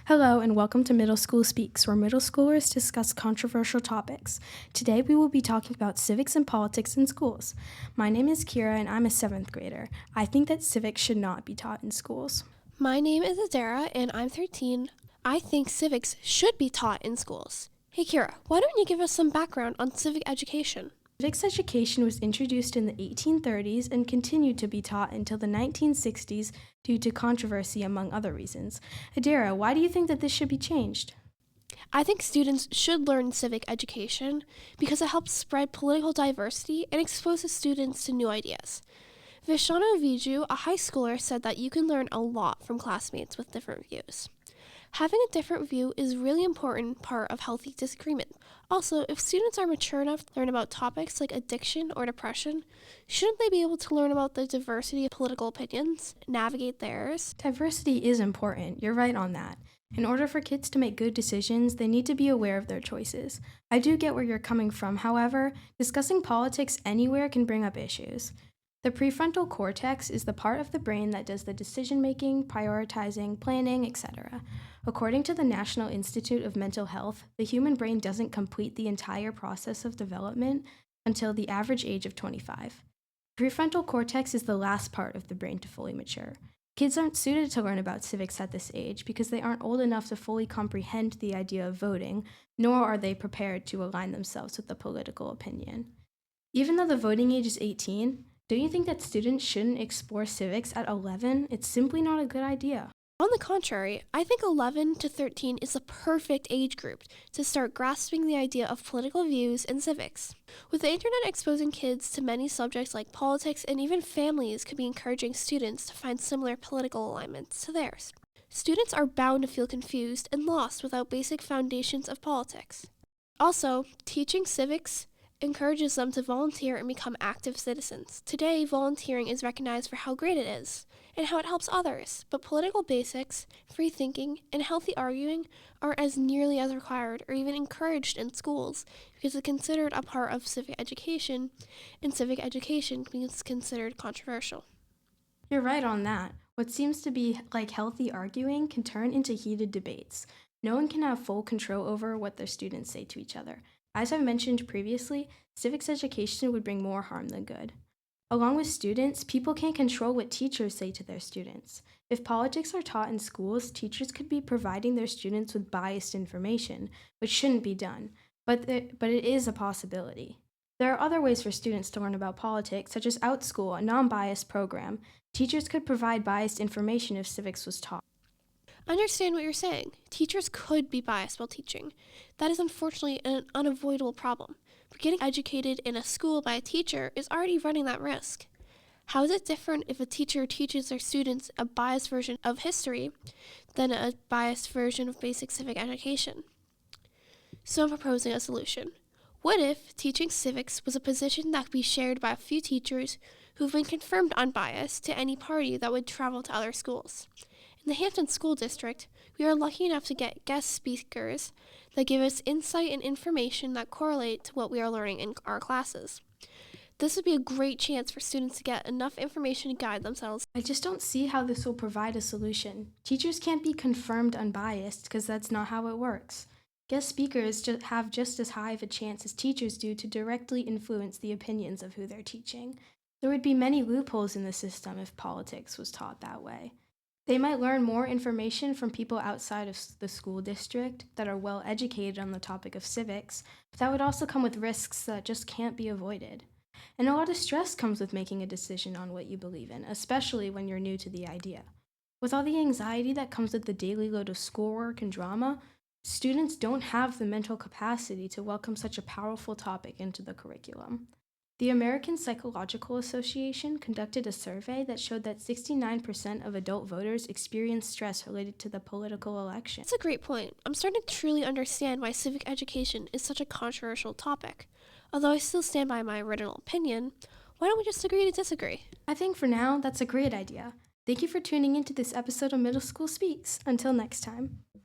Hello and welcome to Middle School Speaks, where middle schoolers discuss controversial topics. Today we will be talking about civics and politics in schools. My name is Kira and I'm a 7th grader. I think that civics should not be taught in schools. My name is Adara and I'm 13. I think civics should be taught in schools. Hey Kira, why don't you give us some background on civic education? Civics education was introduced in the 1830s and continued to be taught until the 1960s due to controversy, among other reasons. Adara, why do you think that this should be changed? I think students should learn civic education because it helps spread political diversity and exposes students to new ideas. Vishanu Viju, a high schooler, said that you can learn a lot from classmates with different views. Having a different view is a really important part of healthy disagreement. Also, if students are mature enough to learn about topics like addiction or depression, shouldn't they be able to learn about the diversity of political opinions, navigate theirs? Diversity is important. You're right on that. In order for kids to make good decisions, they need to be aware of their choices. I do get where you're coming from. However, discussing politics anywhere can bring up issues. The prefrontal cortex is the part of the brain that does the decision-making, prioritizing, planning, etc. According to the National Institute of Mental Health, the human brain doesn't complete the entire process of development until the average age of 25. Prefrontal cortex is the last part of the brain to fully mature. Kids aren't suited to learn about civics at this age because they aren't old enough to fully comprehend the idea of voting, nor are they prepared to align themselves with a political opinion. Even though the voting age is 18, don't you think that students shouldn't explore civics at 11? It's simply not a good idea. On the contrary, I think 11 to 13 is the perfect age group to start grasping the idea of political views and civics. With the internet exposing kids to many subjects like politics, and even families could be encouraging students to find similar political alignments to theirs. Students are bound to feel confused and lost without basic foundations of politics. Also, teaching civics encourages them to volunteer and become active citizens. Today, volunteering is recognized for how great it is and how it helps others, but political basics, free thinking, and healthy arguing aren't as nearly as required or even encouraged in schools because it's considered a part of civic education, and civic education is considered controversial. You're right on that. What seems to be like healthy arguing can turn into heated debates. No one can have full control over what their students say to each other. As I've mentioned previously, civics education would bring more harm than good. Along with students, people can't control what teachers say to their students. If politics are taught in schools, teachers could be providing their students with biased information, which shouldn't be done, but it is a possibility. There are other ways for students to learn about politics, such as OutSchool, a non-biased program. Teachers could provide biased information if civics was taught. I understand what you're saying. Teachers could be biased while teaching. That is unfortunately an unavoidable problem. But getting educated in a school by a teacher is already running that risk. How is it different if a teacher teaches their students a biased version of history than a biased version of basic civic education? So I'm proposing a solution. What if teaching civics was a position that could be shared by a few teachers who've been confirmed unbiased to any party that would travel to other schools? In the Hampton School District, we are lucky enough to get guest speakers that give us insight and information that correlate to what we are learning in our classes. This would be a great chance for students to get enough information to guide themselves. I just don't see how this will provide a solution. Teachers can't be confirmed unbiased because that's not how it works. Guest speakers have just as high of a chance as teachers do to directly influence the opinions of who they're teaching. There would be many loopholes in the system if politics was taught that way. They might learn more information from people outside of the school district that are well educated on the topic of civics, but that would also come with risks that just can't be avoided. And a lot of stress comes with making a decision on what you believe in, especially when you're new to the idea. With all the anxiety that comes with the daily load of schoolwork and drama, students don't have the mental capacity to welcome such a powerful topic into the curriculum. The American Psychological Association conducted a survey that showed that 69% of adult voters experience stress related to the political election. That's a great point. I'm starting to truly understand why civic education is such a controversial topic. Although I still stand by my original opinion, why don't we just agree to disagree? I think for now, that's a great idea. Thank you for tuning into this episode of Middle School Speaks. Until next time.